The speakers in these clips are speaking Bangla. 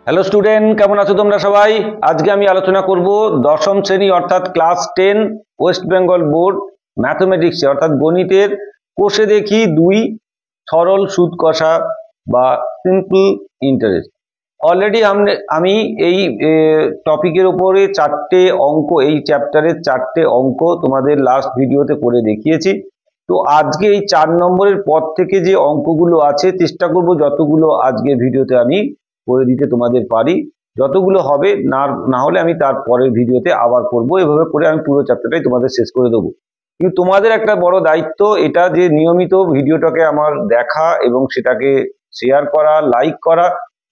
হ্যালো স্টুডেন্ট, কেমন আছো তোমরা সবাই? আজকে আমি আলোচনা করব দশম শ্রেণী অর্থাৎ class 10 West Bengal board mathematics অর্থাৎ গণিতের কোষে দেখি 2 সরল সুদ কষা বা সিম্পল ইন্টারেস্ট। অলরেডি আমি এই টপিকের উপরে 4টে অঙ্ক, এই চ্যাপ্টারের 4টে অঙ্ক তোমাদের লাস্ট ভিডিওতে করে দেখিয়েছি। তো আজকে এই 4 নম্বরের পর থেকে যে অঙ্কগুলো আছে চেষ্টা করব যতগুলো আজকে ভিডিওতে আমি করে দিতে তোমাদের পারি। যতগুলো হবে না হলে আমি তার পরের ভিডিওতে আবার করব। এভাবে করে আমি পুরো চ্যাপ্টারটাই তোমাদের শেষ করে দেবো। কিন্তু তোমাদের একটা বড় দায়িত্ব এটা যে নিয়মিত ভিডিওটাকে আমার দেখা এবং সেটাকে শেয়ার করা, লাইক করা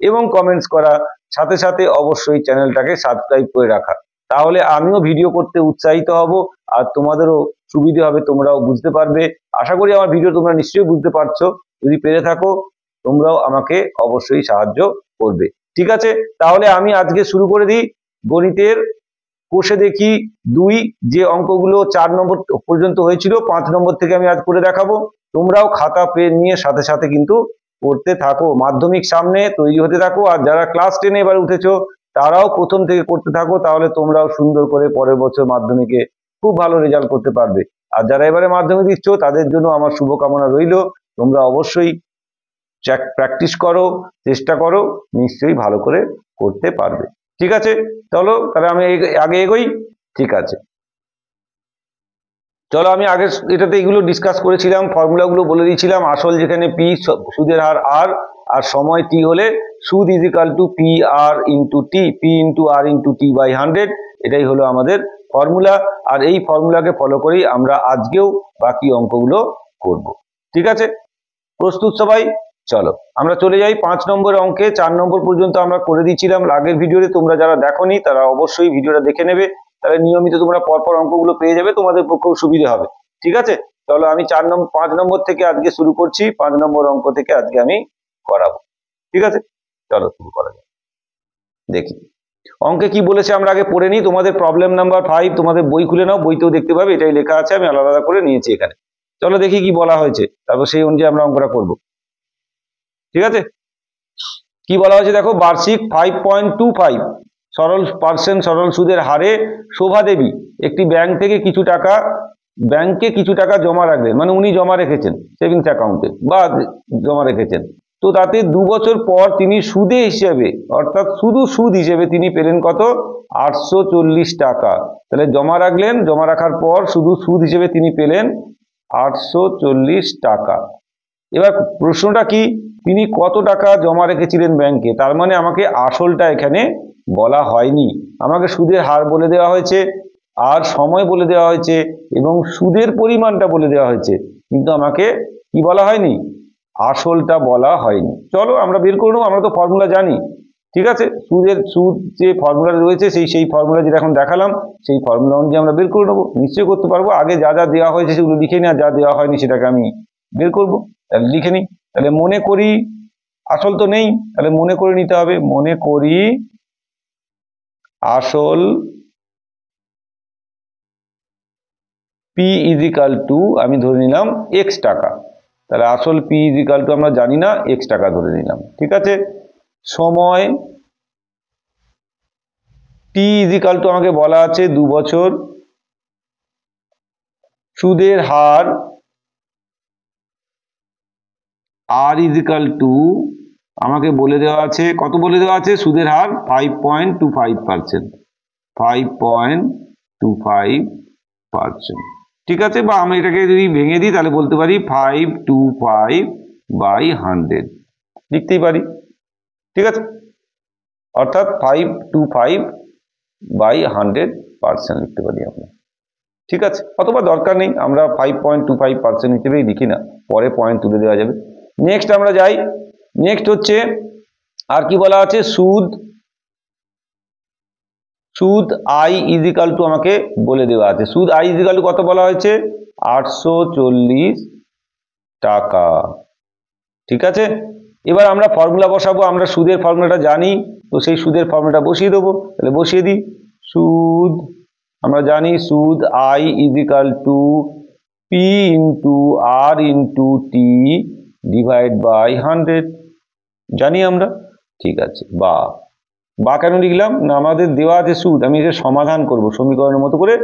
এবং কমেন্টস করা, সাথে সাথে অবশ্যই চ্যানেলটাকে সাবস্ক্রাইব করে রাখা। তাহলে আমিও ভিডিও করতে উৎসাহিত হব আর তোমাদেরও সুবিধে হবে, তোমরাও বুঝতে পারবে। আশা করি আমার ভিডিও তোমরা নিশ্চয়ই বুঝতে পারছো। যদি পেরে থাকো তোমরাও আমাকে অবশ্যই সাহায্য করবে। ঠিক আছে, তাহলে আমি আজকে শুরু করে দিই। গণিতের কোষে দেখি 2 যে অঙ্কগুলো 4 নম্বর পর্যন্ত হয়েছিল, 5 নম্বর থেকে আমি আজ করে দেখাবো। তোমরাও খাতা পেন নিয়ে সাথে সাথে কিন্তু করতে থাকো। মাধ্যমিক সামনে, তৈরি হতে থাকো। আর যারা ক্লাস 10 এবার উঠেছো তারাও প্রথম থেকে করতে থাকো, তাহলে তোমরাও সুন্দর করে পরের বছর মাধ্যমিকে খুব ভালো রেজাল্ট করতে পারবে। আর যারা এবারে মাধ্যমিক দিচ্ছ তাদের জন্য আমার শুভকামনা রইল। তোমরা অবশ্যই প্র্যাকটিস করো, চেষ্টা করো, নিশ্চয়ই ভালো করে করতে পারবে। ঠিক আছে, চলো তাহলে আমি আগে এগোই। ঠিক আছে, চলো আমি আগে এটাতে এগুলো ডিসকাস করেছিলাম, ফর্মুলাগুলো বলে দিয়েছিলাম। আসল যেখানে পি সুদের হার আর, আর সময় টি হলে সুদ is equal to P R into T, P into R into T by 100। এটাই হলো আমাদের ফর্মুলা। আর এই ফর্মুলাকে ফলো করেই আমরা আজকেও বাকি অঙ্কগুলো করব। ঠিক আছে, প্রস্তুত সবাই? চলো আমরা চলে যাই 5 নম্বর অঙ্কে। 4 নম্বর পর্যন্ত আমরা করে দিয়েছিলাম আগের ভিডিওতে। তোমরা যারা দেখোনি তারা অবশ্যই ভিডিওটা দেখে নেবে, তাহলে নিয়মিত তোমরা পরপর অঙ্কগুলো পেয়ে যাবে, তোমাদের পক্ষেও সুবিধা হবে। ঠিক আছে, চলো আমি 5 নম্বর থেকে আজকে শুরু করছি। 5 নম্বর অঙ্ক থেকে আজকে আমি করাবো। ঠিক আছে, চলো শুরু করা যাক। দেখি অঙ্কে কি বলেছে আমরা আগে পড়ে নিই। তোমাদের প্রবলেম নাম্বার 5 তোমাদের বই খুলে নাও, বইতেও দেখতে পাবে, এটাই লেখা আছে, আমি আলাদা করে নিয়েছি এখানে। চলো দেখি কি বলা হয়েছে, তারপর সেই অনুযায়ী আমরা অঙ্কটা করবো। ঠিক আছে, কি বলা হয়েছে দেখো, বার্ষিক 5.25 সরল সুদের হারে শোভা দেবী একটি ব্যাংকে কিছু টাকা জমা রাখবেন। মানে উনি জমা রেখেছেন সেভিংস অ্যাকাউন্টে বা জমা রেখেছেন। তো তাতে 2 বছর পর তিনি সুদে হিসেবে অর্থাৎ শুধু সুদ হিসেবে তিনি পেলেন কত? 840 টাকা। তাহলে জমা রাখলেন, জমা রাখার পর শুধু সুদ হিসেবে তিনি পেলেন 840 টাকা। এবার প্রশ্নটা কি, তিনি কত টাকা জমা রেখেছিলেন ব্যাংকে? তার মানে আমাকে আসলটা এখানে বলা হয়নি, আমাকে সুদের হার বলে দেওয়া হয়েছে আর সময় বলে দেওয়া হয়েছে এবং সুদের পরিমাণটা বলে দেওয়া হয়েছে, কিন্তু আমাকে কি বলা হয়নি? আসলটা বলা হয়নি। চলো আমরা বের করে নেবো, আমরা তো ফর্মুলা জানি। ঠিক আছে, সুদ যে ফর্মুলা রয়েছে সেই ফর্মুলা যেটা এখন দেখালাম সেই ফর্মুলা অনুযায়ী আমরা বের করে নেবো। নিশ্চয়ই করতে পারবো। আগে যা যা দেওয়া হয়েছে সেগুলো লিখে নিই, আর যা দেওয়া হয়নি সেটাকে আমি বের করবো। তাহলে লিখে নিই। তাহলে মনে করি, আসল তো নেই, তাহলে মনে করে নিতে হবে। মনে করি আসল পি ইজ ইকাল টু, আমি ধরে নিলাম এক্স টাকা। তাহলে আসল পি ইজ ইকাল টু আমরা জানি না, এক্স টাকা ধরে নিলাম। ঠিক আছে, সময় টি ইজ ইকাল টু আমাকে বলা আছে 2 বছর, সুদের হার আর ইজ ইকাল টু আমাকে বলে দেওয়া আছে, কত বলে দেওয়া আছে? সুদের হার 5.25%, 5.25%। ঠিক আছে, বা আমি এটাকে যদি ভেঙে দিই তাহলে বলতে পারি 525/100 লিখতেই পারি। ঠিক আছে, অর্থাৎ 525/100% লিখতে পারি আমরা। ঠিক আছে, অথবা দরকার নেই, আমরা 5.25% হিসেবেই লিখি না, পরে পয়েন্ট তুলে দেওয়া যাবে। নেক্সট আমরা যাই। নেক্সট হচ্ছে আর কি বলা আছে, সুদ আই ইজ ইকাল টু আমাকে বলে দেওয়া আছে। সুদ আই ইজ ইকাল টু কত বলা হয়েছে? 840 টাকা। ঠিক আছে, এবার আমরা ফর্মুলা বসাবো। আমরা সুদের ফর্মুলাটা জানি, তো সেই সুদের ফর্মুলাটা বসিয়ে দেবো। তাহলে বসিয়ে দিই। সুদ আমরা জানি, সুদ I is equal to P into R into T divide by 100, জানি আমরা। ঠিক আছে, বা বা কেন লিখলাম না, আমাদের দেওয়া আছে সুদ, আমি এটা সমাধান করব, সমীকরণের মতো করে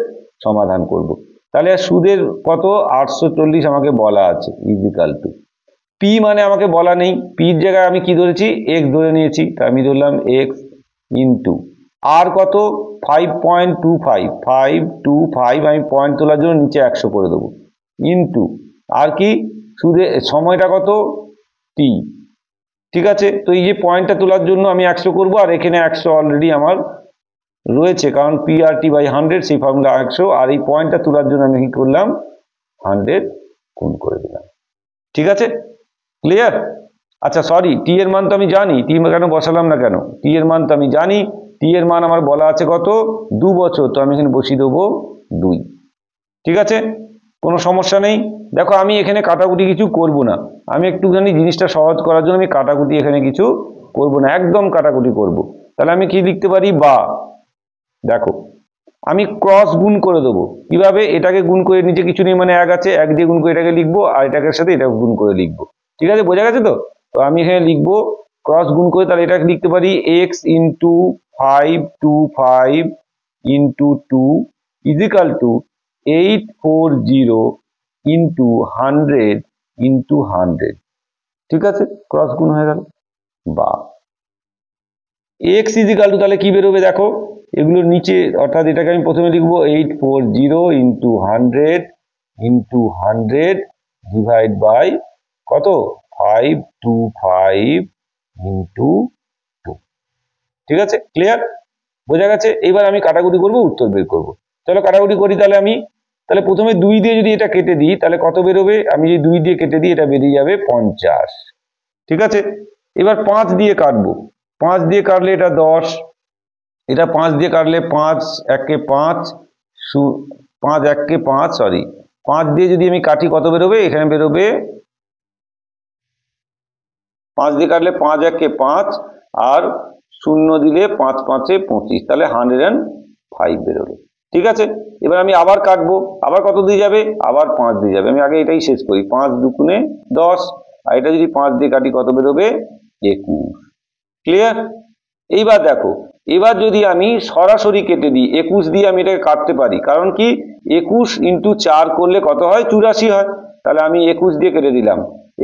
সমাধান করব। তাহলে সুদের কত 840 আমাকে বলা আছে ইজিক্যাল টু পি, মানে আমাকে বলা নেই, পির জায়গায় আমি কি ধরেছি এক্স ধরে নিয়েছি, তা আমি ধরলাম এক্স ইন্টু আর কত 5.25 আমি পয়েন্ট তোলার জন্য নিচে 100 করে দেবো, ইন্টু আর কি সুদের সময়টা কত টি। ঠিক আছে, তো এই যে পয়েন্টটা তোলার জন্য আমি 100 করব, আর এখানে 100 অলরেডি আমার রয়েছে, কারণ পি আর টি বাই 100 সেই ফর্মুলা 100, আর এই পয়েন্টটা তোলার জন্য আমি কি করলাম 100 গুণ করে দিলাম। ঠিক আছে, ক্লিয়ার? আচ্ছা সরি, টি এর মান তো আমি জানি, টি কেন বসালাম না কেন, টি এর মান তো আমি জানি, টি এর মান আমার বলা আছে কত 2 বছর, তো আমি এখানে বসিয়ে দেবো 2। ঠিক আছে, কোনো সমস্যা নেই। দেখো আমি এখানে কাটাকুটি কিছু করব না, আমি একটুখানি জিনিসটা সহজ করার জন্য আমি কাটাকুটি এখানে কিছু করব না, একদম কাটাকুটি করব। তাহলে আমি কি লিখতে পারি, বা দেখো আমি ক্রস গুণ করে দেবো, কিভাবে এটাকে গুণ করে, নিচে কিছু নেই মানে 1 আছে, 1 দিয়ে গুণ করে এটাকে লিখবো, আর এটাকে সাথে এটাকে গুণ করে লিখবো। ঠিক আছে, বোঝা গেছে তো? তো আমি এখানে লিখবো ক্রস গুণ করে, তাহলে এটাকে লিখতে পারি X into 525 into 2 is equal to 840 into 100 into 100। ঠিক আছে, ক্রস গুণ হয়ে গেল। বা এক্স ইজিক্যাল টু তাহলে কি বেরোবে দেখো, এগুলোর নিচে, অর্থাৎ এটাকে আমি প্রথমে লিখবো 840 ইন্টু 100 ইন্টু 100 ডিভাইড বাই কত 525 ইন্টু 2। ঠিক আছে, ক্লিয়ার? বোঝা গেছে? এবার আমি কাটাকুটি করব, উত্তর বের করব। চলো কাটাকুটি করি। তাহলে প্রথমে 2 দিয়ে যদি এটা কেটে দিই তাহলে কত বেরোবে, আমি যদি 2 দিয়ে কেটে দিই এটা বেরিয়ে যাবে 50। ঠিক আছে, এবার 5 দিয়ে কাটবো, 5 দিয়ে কাটলে এটা 10, এটা 5 দিয়ে কাটলে 5 1 5, 5 1 5, সরি 5 দিয়ে যদি আমি কাটি কত বেরোবে, এখানে বেরোবে 5 দিয়ে কাটলে 5 1 5, আর 0 দিলে 5 5 25, তাহলে 105 বেরোবে। ঠিক আছে, এবার আমি আবার কাটবো, আবার কত দিয়ে যাবে, আবার 5 দিয়ে যাবে। আমি আগে এটাই শেষ করি, 5 দুগুণে 10, আর এটা যদি 5 দিয়ে কাটি কত বেরোবে 21। ক্লিয়ার? এইবার দেখো, এবার যদি আমি সরাসরি কেটে দিই 21 দিয়ে আমি এটাকে কাটতে পারি, কারণ কি 21 ইন্টু 4 করলে কত হয় 84 হয়, তাহলে আমি 21 দিয়ে কেটে দিলাম,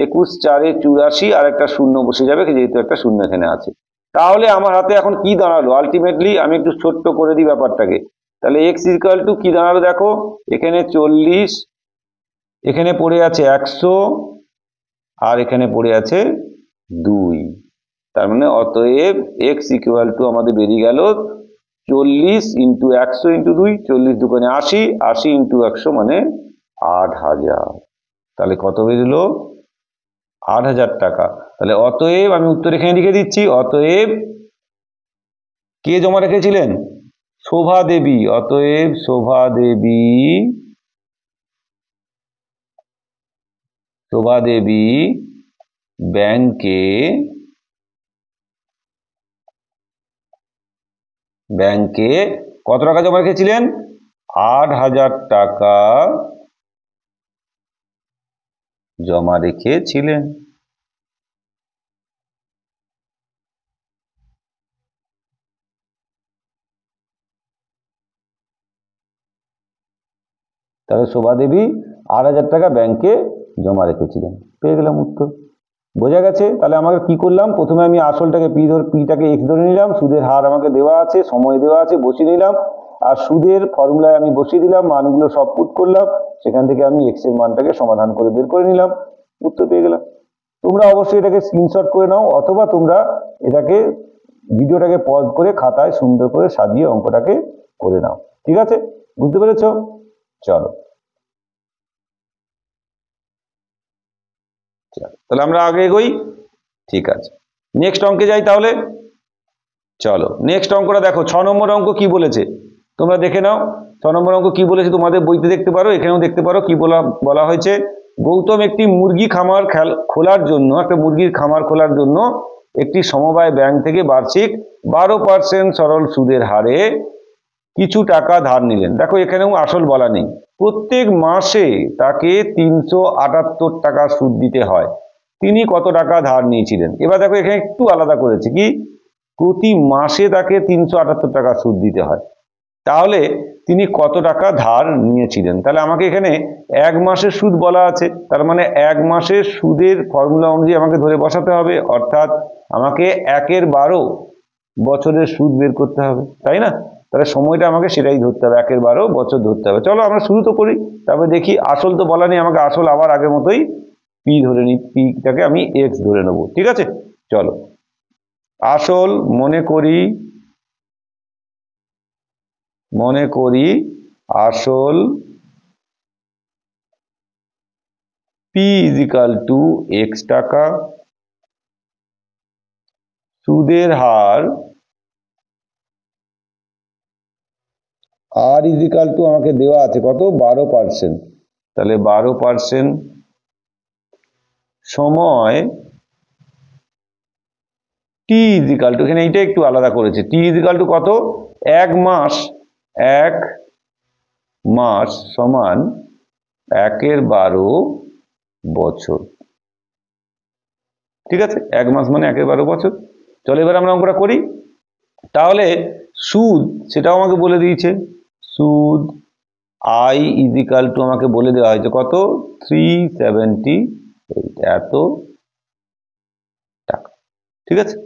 21 4 84, আর একটা শূন্য বসে যাবে যেহেতু একটা শূন্য এখানে আছে। তাহলে আমার হাতে এখন কি দাঁড়ালো, আলটিমেটলি আমি একটু ছোট্ট করে দিই ব্যাপারটাকে, তাহলে এক্স ইকুয়াল টু কি দাঁড়ালো দেখো, এখানে 40, এখানে পড়ে আছে 100, আর এখানে পড়ে আছে 2, তার মানে অতএব এক্স ইকুয়াল টু আমাদের বেরিয়ে গেল 40 ইন্টু 100 ইন্টু 2, 40 দুগুণে 80, 80 ইন্টু 100 মানে 8000। তাহলে কত বেরোলো 8000 টাকা। তাহলে অতএব আমি উত্তর এখানে লিখে দিচ্ছি, অতএব কে জমা রেখেছিলেন, শোভা দেবী, অতএব শোভা দেবী ব্যাংকে কত টাকা জমা রেখেছিলেন, 8000 টাকা জমা রেখেছিলেন। তাহলে শোভা দেবী 8000 টাকা ব্যাংকে জমা রেখেছিলেন, পেয়ে গেলাম উত্তর। বোঝা গেছে? তাহলে আমাকে কি করলাম, প্রথমে আমি আসলটাকে পিটাকে এক্স ধরে নিলাম, সুদের হার আমাকে দেওয়া আছে, সময় দেওয়া আছে, বসিয়ে নিলাম, আর সুদের ফর্মুলায় আমি বসিয়ে দিলাম, মানগুলো সব পুট করলাম, সেখান থেকে আমি এক্স এর মানটাকে সমাধান করে বের করে নিলাম, উত্তর পেয়ে গেলাম। তোমরা অবশ্যই এটাকে স্ক্রিনশট করে নাও, অথবা তোমরা এটাকে ভিডিওটাকে পজ করে খাতায় সুন্দর করে সাজিয়ে অঙ্কটাকে করে নাও। ঠিক আছে, বুঝতে পেরেছো? চলো তাহলে আমরা আগে এগোই। ঠিক আছে, নেক্সট অঙ্কে যাই তাহলে। চলো নেক্সট অঙ্কটা দেখো, 6 নম্বর অঙ্ক কি বলেছে তোমরা দেখে নাও। 6 নম্বর অঙ্ক কি বলেছে তোমাদের বইতে দেখতে পারো, এখানেও দেখতে পারো। কি বলা হয়েছে, গৌতম একটি মুরগি খামার খোলার জন্য, একটা মুরগির খামার খোলার জন্য একটি সমবায় ব্যাংক থেকে বার্ষিক 12% সরল সুদের হারে কিছু টাকা ধার নিলেন। দেখো এখানেও আসল বলা নেই, প্রত্যেক মাসে তাকে 378 টাকা সুদ দিতে হয়। তিনি কত টাকা ধার নিয়েছিলেন। এবার দেখো এখানে একটু আলাদা করেছে, কি প্রতি মাসে তাকে 378 টাকা সুদ দিতে হয়, তাহলে তিনি কত টাকা ধার নিয়েছিলেন? তাহলে আমাকে এখানে 1 মাসের সুদ বলা আছে, তার মানে 1 মাসের সুদের ফর্মুলা অনুযায়ী আমাকে ধরে বসাতে হবে, অর্থাৎ আমাকে 1/12 বছরের সুদ বের করতে হবে, তাই না? তাহলে সময়টা আমাকে সেটাই ধরতে হবে, 1/12 বছর ধরতে হবে। চলো আমরা শুরু তো করি, তারপরে দেখি। আসল তো বলা নেই, আমাকে আসল আবার আগের মতোই পি ধরে নিই, পিটাকে আমি এক্স ধরে নেবো, ঠিক আছে? চলো, আসল মনে করি আসল পি ইজিক্যাল টু এক্স টাকা, সুদের হার আর ইজিক্যাল টু আমাকে দেওয়া আছে কত, 12%। তাহলে 12% সময় টি ইজিক্যাল টু, এখানে এইটা একটু আলাদা করেছে, টি ইজিক্যাল টু কত, 1 মাস, 1 মাস সমান 1/12 বছর, ঠিক আছে? 1 মাস মানে 1/12 বছর। চলো এবার আমরা অঙ্কটা করি। তাহলে সুদ সেটাও আমাকে বলে দিয়েছে, সুদ আই ইজিক্যাল টু আমাকে বলে দেওয়া হয়েছে কত, 378 এত টাকা, ঠিক আছে?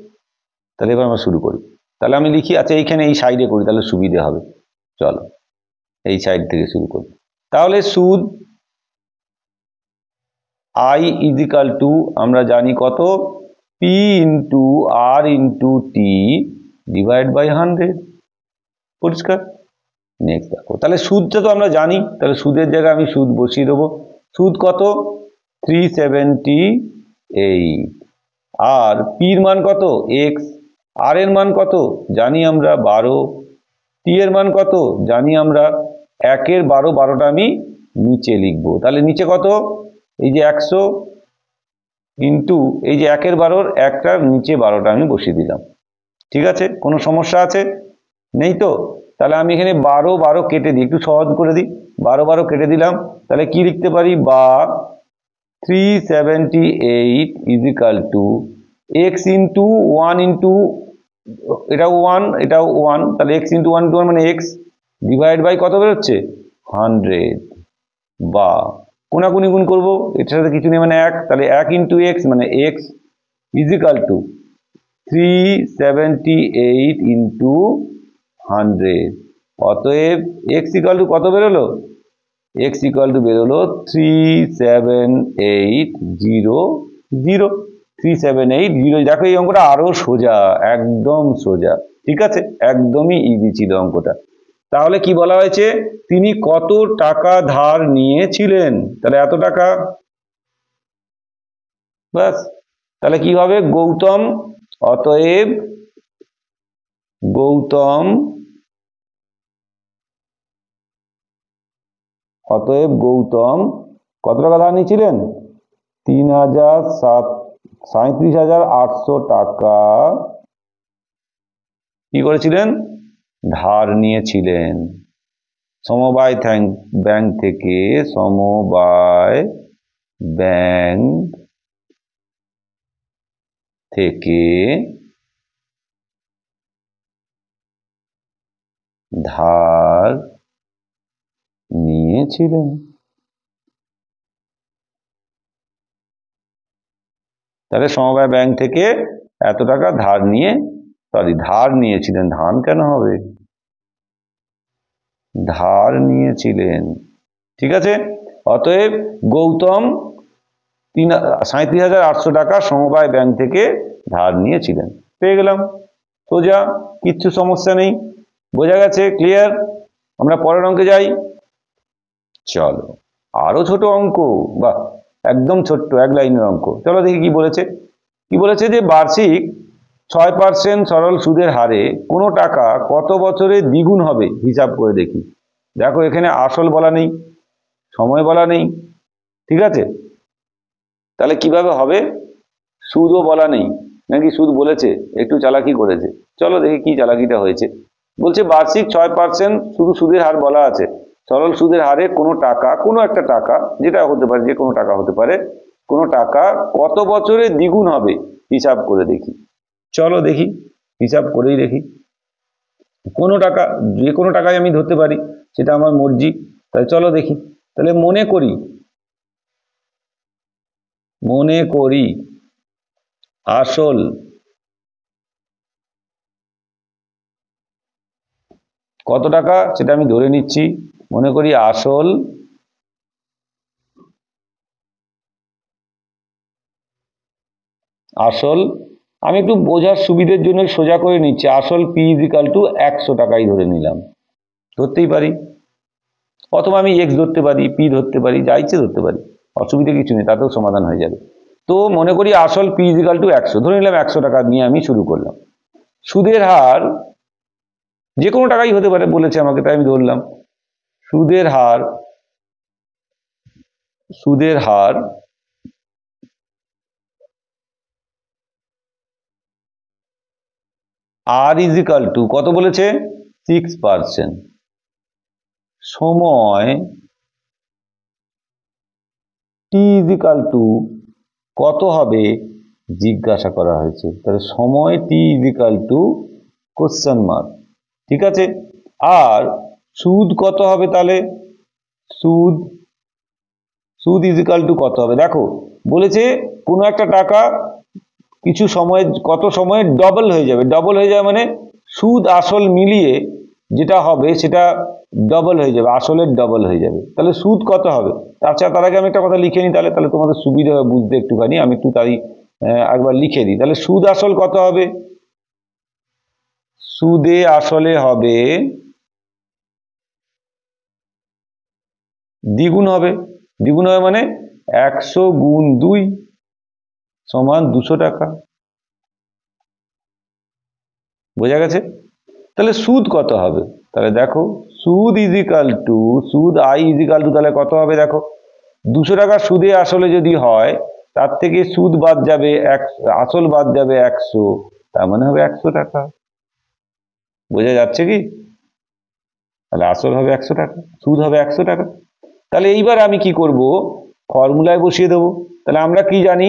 তাহলে এবার আমরা শুরু করি। তাহলে আমি লিখি, আচ্ছা এইখানে এই সাইডে করি তাহলে সুবিধে হবে। চলো এই সাইড থেকে শুরু করি। তাহলে সুদ আই ইজিক্যাল টু আমরা জানি কত, P into R into T divide by 100, পরিষ্কার? নেক্সট দেখো, তাহলে সুদটা তো আমরা জানি, তাহলে সুদের জায়গায় আমি সুদ বসিয়ে দেবো। সুদ কত, 378, আর পির মান কত, এক্স, আর এর মান কত জানি আমরা 12, টি এর মান কত জানি আমরা 1/12, 12টা আমি নিচে লিখবো। তাহলে নিচে কত, এই যে 100 ইন্টু এই যে 1/12 একটার নিচে 12টা আমি বসিয়ে দিলাম, ঠিক আছে? কোনো সমস্যা আছে? নেই তো? তাহলে আমি এখানে 12 কেটে দিই, একটু সহজ করে দিই, 12 কেটে দিলাম। তাহলে কি লিখতে পারি, বা 378 is equal to X into 1 into, এটাও 1 এটাও 1, তাহলে এক্স ইন্টু 1 ইন্টু 1 মানে এক্স, ডিভাইড বাই কত বেরোচ্ছে, 100, বা কোনাকুনি গুণ করবো, এটার সাথে কিছু নেই মানে 1, তাহলে 1 ইন্টু এক্স মানে এক্স ইজিক্যাল টু 378 ইন্টু 100, অতএব এক্স ইকুয়াল টু কত বেরোলো, এক্স ইকুয়াল টু বেরোলো 37800। দেখো এই অঙ্কটা আরো সোজা, একদম সোজা, ঠিক আছে? একদমই ইজি ছিল অঙ্কটা। তাহলে কি বলা হয়েছে, তিনি কত টাকা ধার নিয়েছিলেন, তাহলে এত টাকা, ব্যাস। তাহলে কি হবে, গৌতম, অতএব গৌতম কত টাকা ধার নিয়েছিলেন, 37,800 টাকা কি করেছিলেন, ধার নিয়েছিলেন সমবায় ব্যাংক থেকে, সমবায় ব্যাংক থেকে ধার নিয়েছিলেন। তাহলে সমবায় ব্যাংক থেকে এত টাকা ধার নিয়েছিলেন, ধার কেন হবে, ধার নিয়েছিলেন, ঠিক আছে? অতএব গৌতম 37,800 টাকা সমবায় ব্যাংক থেকে ধার নিয়েছিলেন। পেয়ে গেলাম, সোজা, কিচ্ছু সমস্যা নেই, বোঝা গেছে, ক্লিয়ার? আমরা পরের অঙ্কে যাই। চলো আরো ছোট অঙ্ক, বাহ একদম ছোট্ট 1 লাইনের অঙ্ক। চলো দেখি কি বলেছে। কি বলেছে যে বার্ষিক 6% সরল সুদের হারে কোনো টাকা কত বছরে দ্বিগুণ হবে, হিসাব করে দেখি। দেখো এখানে আসল বলা নেই, সময় বলা নেই, ঠিক আছে? তাহলে কিভাবে হবে, সুদও বলা নেই, নাকি সুদ বলেছে, একটু চালাকি করেছে। চলো দেখি কি চালাকিটা হয়েছে। বলছে বার্ষিক 6% শুধু সুদের হার বলা আছে, সরল সুদের হারে কোনো টাকা, কোনো একটা টাকা, যেটা হতে পারে, যে কোনো টাকা হতে পারে, কোনো টাকা কত বছরে দ্বিগুণ হবে হিসাব করে দেখি। চলো দেখি। হিসাব করেই দেখি। কোনো টাকা, যে কোনো টাকায় আমি ধরতে পারি, সেটা আমার মর্জি। তাহলে চলো দেখি। তাহলে মনে করি আসল কত টাকা সেটা আমি ধরে নিচ্ছি। মনে করি আসল আমি একটু বোঝার সুবিধের জন্য সোজা করে নিচ্ছি, আসল পি ইজিক্যাল টু 100 টাকাই ধরে নিলাম, ধরতেই পারি। অথবা আমি এক্স ধরতে পারি, পি ধরতে পারি, যা ইচ্ছে ধরতে পারি, অসুবিধা কিছু নেই, তাতেও সমাধান হয়ে যাবে। তো মনে করি আসল পি ইজিক্যাল টু 100 ধরে নিলাম, 100 টাকা নিয়ে আমি শুরু করলাম। সুদের হার যে কোনো টাকাই হতে পারে বলেছে আমাকে, তাই আমি ধরলাম। সুদের হার আর ইজিক্যাল টু কত বলেছে, 6%। সময় টি ইজিক্যাল টু কত হবে জিজ্ঞাসা করা হয়েছে। তাহলে সময় টি ইজিক্যাল টু কোশ্চেন মার্ক, ঠিক আছে। আর সুদ কত হবে, তাহলে সুদ ইজিক্যাল টু কত হবে, দেখো বলেছে কোনো একটা টাকা কিছু সময়, কত সময়ে ডবল হয়ে যাবে। ডবল হয়ে যাবে মানে সুদ আসল মিলিয়ে যেটা হবে সেটা ডবল হয়ে যাবে, আসলের ডবল হয়ে যাবে। তাহলে সুদ কত হবে, তার আগে আমি একটা কথা লিখে নিই, তাহলে তোমাদের সুবিধা হবে বুঝতে একটুখানি। আমি একটু তাই একবার লিখে দিই। তাহলে সুদ আসল কত হবে, সুদে আসলে হবে দ্বিগুণ হবে। দ্বিগুণ হবে মানে 100 গুণ 2 সমান 200 টাকা। বোঝা গেছে? তাহলে সুদ কত হবে, তাহলে দেখো সুদ আই ইজিক্যাল টু তাহলে কত হবে, দেখো 200 টাকা সুদে আসলে যদি হয়, তার থেকে সুদ বাদ যাবে, আসল বাদ যাবে 100, তার মানে হবে 100 টাকা। বোঝা যাচ্ছে কি? তাহলে আসল হবে 100 টাকা, সুদ হবে 100 টাকা। তাহলে এইবার আমি কি করব, ফর্মুলায় বসিয়ে দেবো। তাহলে আমরা কি জানি,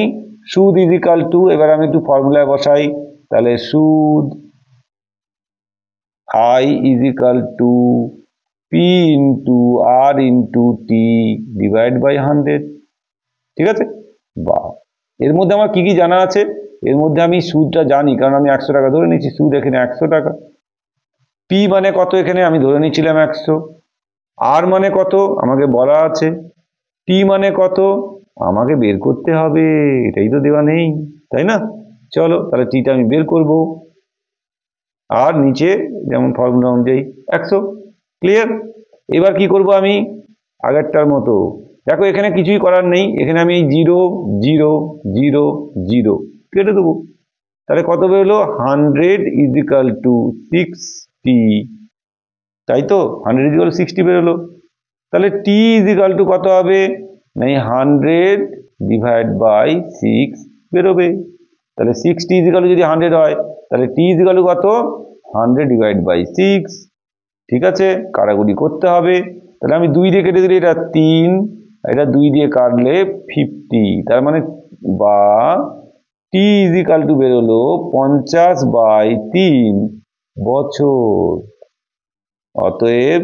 সুদ ইজিক্যাল টু, এবার আমি একটু ফর্মুলায় বসাই। তাহলে সুদ I is equal to P into R into T divide by 100, ঠিক আছে। বা এর মধ্যে আমার কি কি জানা আছে, এর মধ্যে আমি সুদটা জানি, কারণ আমি 100 টাকা ধরে নিচ্ছি, সুদ এখানে 100 টাকা। পি মানে কত, এখানে আমি ধরে নিচ্ছিলাম 100। আর মানে কত আমাকে বলা আছে, টি মানে কত আমাকে বের করতে হবে, এটাই তো দেওয়া নেই, তাই না? চলো তাহলে টিটা আমি বের করব, আর নিচে যেমন ফর্মুলা অনুযায়ী 100। ক্লিয়ার? এবার কি করব আমি, আগেরটার মতো, দেখো এখানে কিছুই করার নেই, এখানে আমি 0 0 0 0 কেটে দেবো। তাহলে কত বেরোলো, 100 ইজিক্যাল টু 60, তাই তো 100 ইজিক্যাল 60 বেরোলো। তাহলে টি ইজিক্যাল টু কত হবে, নাই 100 ডিভাইড বাই 6 বেরোবে। তাহলে 60 ইজিক্যাল টু যদি 100 হয়, তাহলে টি ইজিক্যাল টু কত, 100 ডিভাইড বাই 6, ঠিক আছে। কাটাকুটি করতে হবে। তাহলে আমি 2 দিয়ে কেটে দিলে এটা 3, এটা 2 দিয়ে কাটলে 50, তার মানে বা টি ইজিক্যাল টু বেরোলো 50/3 বছর। অতএব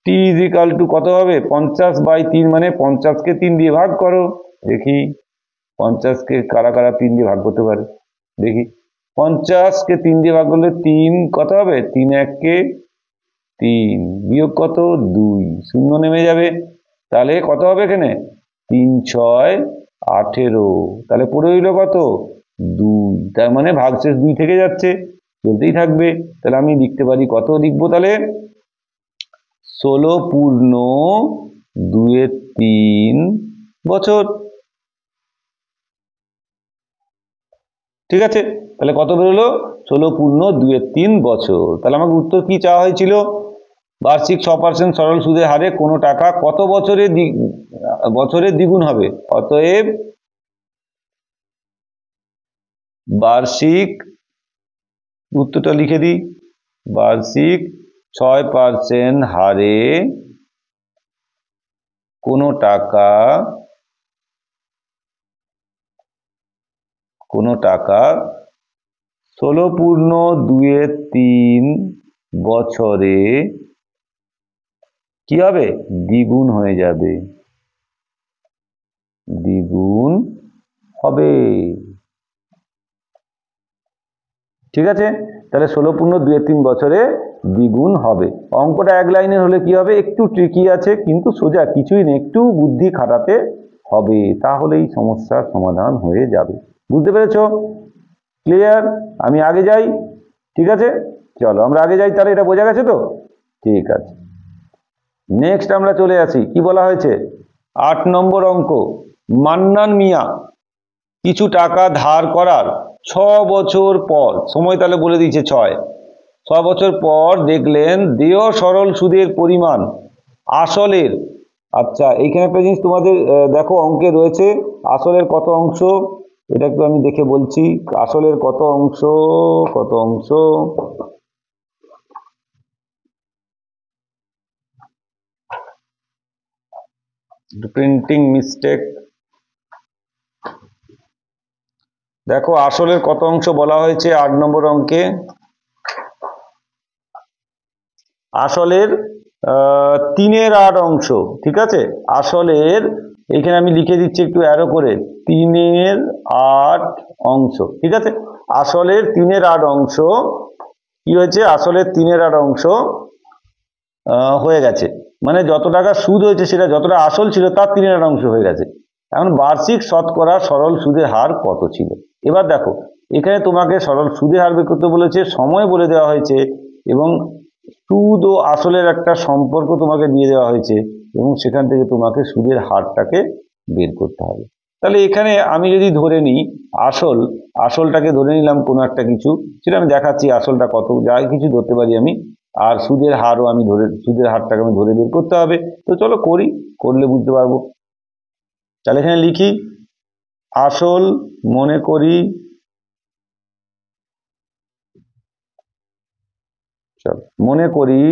টি ইজিক্যাল টু কত হবে, 50/3 মানে 50কে 3 দিয়ে ভাগ করো, দেখি 50কে কারা কারা 3 দিয়ে ভাগ করতে পারে, দেখি 50কে 3 দিয়ে ভাগ করলে 3 কত হবে, 3 1-কে 3 বিয়োগ কত 2, শূন্য নেমে যাবে। তাহলে কত হবে এখানে, 3 6 18, তাহলে পড়ে রইল কত 2, তার মানে ভাগশেষ 2 থেকে যাচ্ছে, চলতেই থাকবে। তাহলে আমি লিখতে পারি, কত লিখবো তাহলে, 16 × 2 = 3 বছর, ঠিক আছে। তাহলে কত বেরোলো, 16 × 2 = 3 বছর। তাহলে আমাকে উত্তর কি চাওয়া হয়েছিল, বার্ষিক 6% সরল সুদের হারে কোনো টাকা কত বছরে দ্বিগুণ হবে। অতএব বার্ষিক, উত্তরটা লিখে দিই, বার্ষিক 6% হারে কোনো টাকা 16 × 2 = 3 বছরে কি হবে? দ্বিগুণ হয়ে যাবে, দ্বিগুণ হবে। ঠিক আছে, তাহলে 16 × 2 = 3 বছরে দ্বিগুণ হবে। অঙ্কটা এক লাইনের হলে কি হবে? একটু ট্রিকি আছে, কিন্তু সোজা কিছুই নেই, একটু বুদ্ধি খাটাতে হবে, তাহলেই সমস্যার সমাধান হয়ে যাবে। বুঝতে পেরেছো? ক্লিয়ার? আমি আগে যাই। ঠিক আছে, চলো আমরা আগে যাই, তাহলে এটা বোঝা গেছে তো? ঠিক আছে, নেক্সট আমরা চলে আসি। কি বলা হয়েছে? 8 নম্বর অঙ্ক। মান্নান মিয়া কিছু টাকা ধার করার 6 বছর পর, সময় তাহলে বলে দিয়েছে 6 বছর পর দেখলেন দেয় সরল সুদের পরিমাণ আসলের, আচ্ছা এইখানে একটা জিনিস তোমাদের দেখো অঙ্কে রয়েছে, আসলের কত অংশ, এটা একটু আমি দেখে বলছি। আসলের কত অংশ, কত অংশ, প্রিন্টিং মিস্টেক। দেখো আসলের কত অংশ বলা হয়েছে 8 নম্বর অঙ্কে। আসলের 3/8 অংশ। ঠিক আছে, আসলের এখানে আমি লিখে দিচ্ছি একটু অ্যারো করে, 3/8 অংশ। ঠিক আছে, আসলের 3/8 অংশ কি হয়েছে? আসলের 3/8 অংশ হয়ে গেছে, মানে যত টাকা সুদ হয়েছে সেটা যতটা আসল ছিল তার 3/8 অংশ হয়ে গেছে। এখন বার্ষিক শতকরা সরল সুদের হার কত ছিল? এবার দেখো এখানে তোমাকে সরল সুদের হার বের করতে বলেছে, সময় বলে দেওয়া হয়েছে, এবং সুদ ও আসলের একটা সম্পর্ক তোমাকে দিয়ে দেওয়া হয়েছে, এবং সেখান থেকে তোমাকে সুদের হারটাকে বের করতে হবে। তাহলে এখানে আমি যদি ধরে নিই আসলটাকে ধরে নিলাম কোনো একটা কিছু, সেটা আমি দেখাচ্ছি আসলটা কত, যা কিছু ধরতে পারি আমি, আর সুদের হারও আমি সুদের হারটাকে আমি ধরে বের করতে হবে। তো চলো করি, করলে বুঝতে পারবো। তাহলে এখানে লিখি আসল মনে করি, চলো মনে করি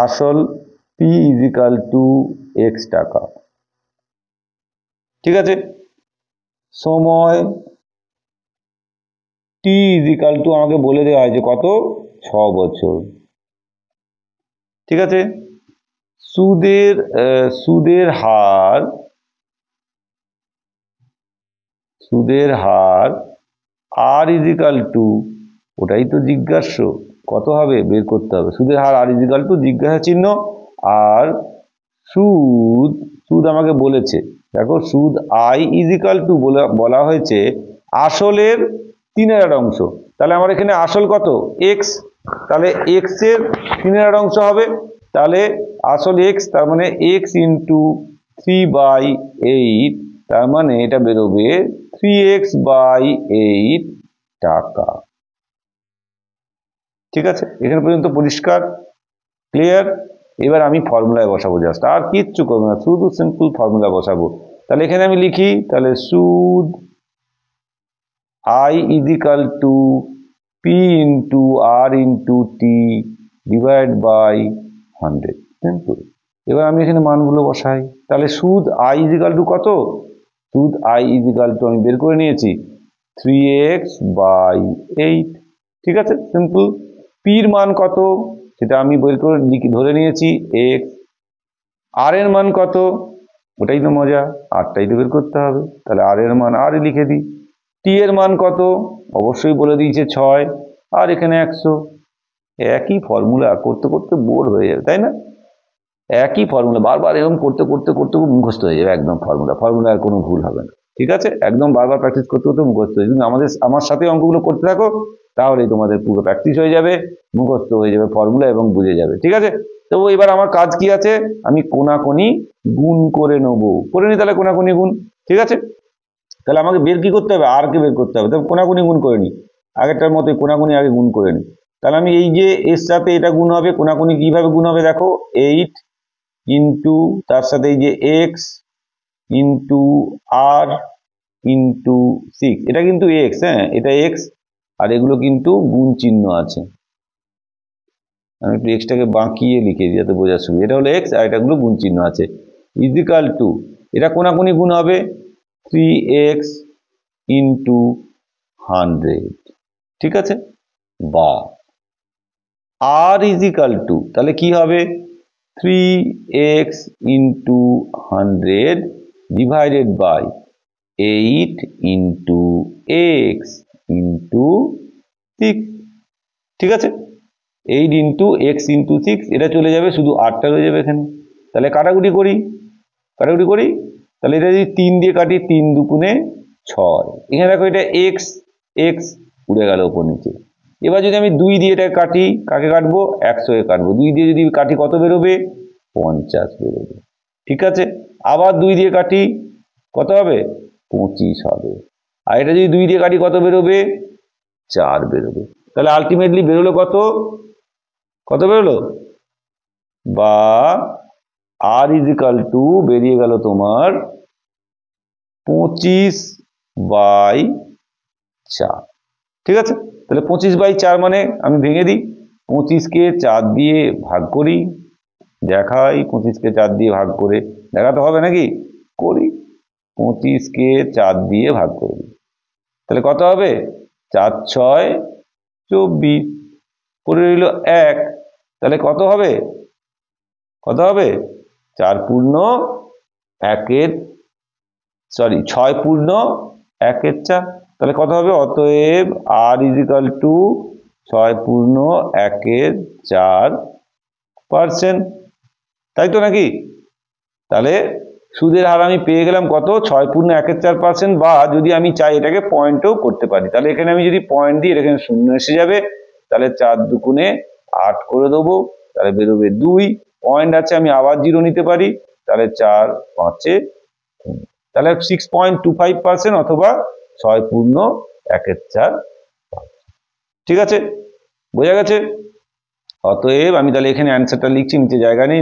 আসল P = X টাকা। ঠিক আছে, সময় T = আমাকে বলে দেওয়া হয়েছে কত? 6 বছর। ঠিক আছে, সুদের হার R = ওটাই তো জিজ্ঞাস্য, কত হবে বের করতে হবে। সুদের হার R = জিজ্ঞাসা চিহ্ন, আর সুদ আমাকে বলেছে, দেখো সুদ I = বলা হয়েছে আসলের 3/8 অংশ। তাহলে আমার এখানে আসল কত? X, তাহলে X এর 3/8 অংশ হবে, তাহলে আসল X, তার মানে X × 3/8, তার মানে এটা বেরোবে 3x/8 টাকা। ঠিক আছে, এখানে পর্যন্ত পরিষ্কার? ক্লিয়ার? এবার আমি ফর্মুলায় বসাবো, জাস্ট আর কিচ্ছু করবো না, শুধু সিম্পল ফর্মুলা বসাবো। তাহলে এখানে আমি লিখি, তাহলে সুদ I = P × R × T /100, simple. এবার আমি এখানে মানগুলো বসাই, তাহলে সুদ I = কত? সুদ I = আমি বের করে নিয়েছি 3x/8। ঠিক আছে, সিম্পল। পির মান কত সেটা আমি বের করে ধরে নিয়েছি x। আর এর মান কত? ওটাই তো মজা, আরটাই তো বের করতে হবে, তাহলে আর এর মান আর লিখে দিই। টি এর মান কত? অবশ্যই বলে দিয়েছে 6, আর এখানে 100। একই ফর্মুলা করতে করতে বোর হয়ে যাবে, তাই না? একই ফর্মুলা বারবার এরকম করতে করতে করতে মুখস্থ হয়ে যাবে একদম, ফর্মুলা আর কোনো ভুল হবে না। ঠিক আছে, একদম বারবার প্র্যাকটিস করতে করতে মুখস্থ হয়ে যাবে। আমার সাথে অঙ্কগুলো করতে থাকো, তাহলেই তোমাদের পুরো প্র্যাকটিস হয়ে যাবে, মুখস্থ হয়ে যাবে ফর্মুলা, এবং বুঝে যাবে। ঠিক আছে, তো এবার আমার কাজ কি আছে? আমি কোনাকুনি গুণ করে নেবো, করে নি, তাহলে কোনাকুনি গুণ। ঠিক আছে, তাহলে আমাকে বের কি করতে হবে? আর কে বের করতে হবে, তাহলে কোনাকুনি গুণ করে নি, আগেরটার মতোই কোনাকুনি আগে গুণ করে নি। তাহলে আমি এই যে এর সাথে এটা গুণ হবে, কোনাকুনি কিভাবে গুণ হবে দেখো, 8 ইন্টু তার সাথে এই যে x ইন্টু r ইন্টু 6, এটা কিন্তু x, হ্যাঁ এটা x, আর এগুলো কিন্তু গুণ চিহ্ন আছে। আমি একটু এক্সটাকে বাঁকিয়ে লিখে দিই যাতে বোঝার সুবিধা। এটা হলো এক্স আর এটাগুলো গুণ চিহ্ন আছে। ইজিক্যাল টু, এটা কোনাকুনি গুণ হবে 3x ইন্টু 100, ঠিক আছে, বা আর ইজিক্যাল টু, তাহলে কি হবে 3x into 100 divided by 8 into x into 6, ঠিক আছে, 8 ইন্টু x ইন্টু 6, এটা চলে যাবে, শুধু 8টা রয়ে যাবে এখানে। তাহলে কাটাকুটি করি, তাহলে এটা যদি 3 দিয়ে কাটি, 3 দুগুণে 6, এখানে দেখো এটা x, x উড়ে গেল উপর নিচে। এবার যদি আমি 2 দিয়ে এটা কাটি, কাকে কাটবো, 100 এ কাটবো, 2 দিয়ে যদি কাটি কত বেরোবে, 50 বেরোবে, ঠিক আছে। আবার 2 দিয়ে কাটি কত হবে, 25 হবে। আর এটা যদি 2 দিয়ে কাটি কত বেরোবে, 4 বেরোবে। তাহলে আলটিমেটলি বেরোলো কত বেরোলো, বা আর ইজিক্যাল টু বেরিয়ে গেল তোমার 25/4, ঠিক আছে। তাহলে 25/4 মানে আমি ভেঙে দিই, 25কে 4 দিয়ে ভাগ করি, দেখাই 25কে 4 দিয়ে ভাগ করে, দেখাতে হবে নাকি, করি, 25কে 4 দিয়ে ভাগ করে দিই, তাহলে কত হবে, 4 6 24, পড়ে রইল 1, তাহলে কত হবে 4 পূর্ণ 1 6 পূর্ণ 1/4, তাহলে কত হবে, অতএব আর ইজিক্যাল টু 6 পূর্ণ 1/4%, তাই তো নাকি। তাহলে সুদের হার আমি পেয়ে গেলাম কত, 6 পূর্ণ 1/4%, বা যদি আমি চাই এটাকে পয়েন্টও করতে পারি, তাহলে এখানে আমি যদি পয়েন্ট দিই এখানে শূন্য এসে যাবে, তাহলে 4 দুগুণে 8 করে দেবো, তাহলে বেরোবে 2, পয়েন্ট আছে আমি আবার 0 নিতে পারি, তাহলে 4 5 তাহলে 6.25% অথবা 6 পূর্ণ 1/4, ঠিক আছে, বোঝা গেছে। অতএব আমি তাহলে এখানে অ্যান্সারটা লিখছি, নিচে জায়গা নেই,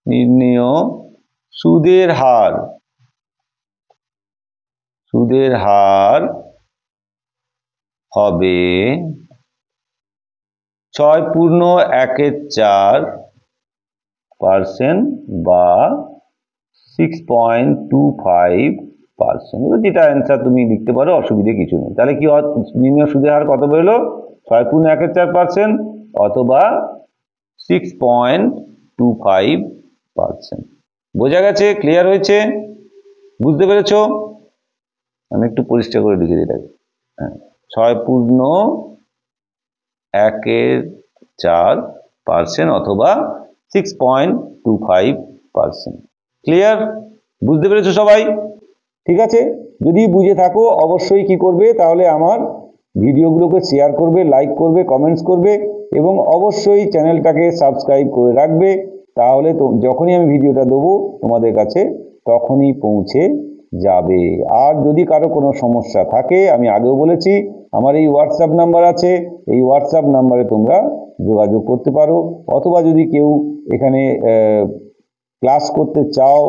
নির্ণেয় সুদের হার হবে 6 পূর্ণ 1/4% বা 6.25%, যেটা অ্যান্সার তুমি লিখতে পারো, অসুবিধে কিছু নেই। তাহলে কি নির্ণেয় সুদের হার কত বেরোলো, 6 পূর্ণ 1/4% অথবা 6.25%। বোঝা গেছে, ক্লিয়ার হয়েছে, বুঝতে পেরেছো। আমি একটু পরিষ্কার করে লিখে দিই, 6 পূর্ণ 1/4% অথবা 6.25%, ক্লিয়ার, বুঝতে পেরেছো সবাই, ঠিক আছে। যদি বুঝে থাকো অবশ্যই কি করবে, তাহলে আমার ভিডিওগুলোকে শেয়ার করবে, লাইক করবে, কমেন্টস করবে এবং অবশ্যই চ্যানেলটাকে সাবস্ক্রাইব করে রাখবে, তাহলে তো যখনই আমি ভিডিওটা দেবো তোমাদের কাছে তখনই পৌঁছে যাবে। আর যদি কারো কোনো সমস্যা থাকে, আমি আগেও বলেছি আমার এই হোয়াটসঅ্যাপ নাম্বার আছে, এই হোয়াটসঅ্যাপ নাম্বারে তোমরা যোগাযোগ করতে পারো, অথবা যদি কেউ এখানে ক্লাস করতে চাও,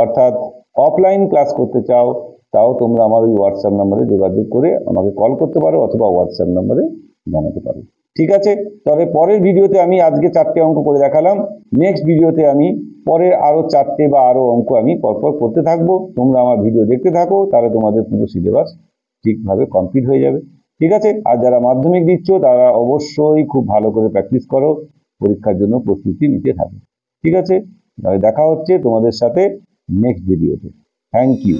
অর্থাৎ অফলাইন ক্লাস করতে চাও, তাও তোমরা আমার ওই হোয়াটসঅ্যাপ নাম্বারে যোগাযোগ করে আমাকে কল করতে পারো অথবা হোয়াটসঅ্যাপ নাম্বারে জানাতে পারো, ঠিক আছে। তবে পরের ভিডিওতে আমি আজকে 4টে অঙ্ক করে দেখালাম, নেক্সট ভিডিওতে আমি পরের আরো 4টে বা আরো অঙ্ক আমি পরপর করতে থাকবো। তোমরা আমার ভিডিও দেখতে থাকো, তাহলে তোমাদের পুরো সিলেবাস ঠিকভাবে কমপ্লিট হয়ে যাবে, ঠিক আছে। আর যারা মাধ্যমিক দিচ্ছ তারা অবশ্যই খুব ভালো করে প্র্যাকটিস করো, পরীক্ষার জন্য প্রস্তুতি নিতে থাকো, ঠিক আছে। তাহলে দেখা হচ্ছে তোমাদের সাথে নেক্সট ভিডিওতে। Thank you.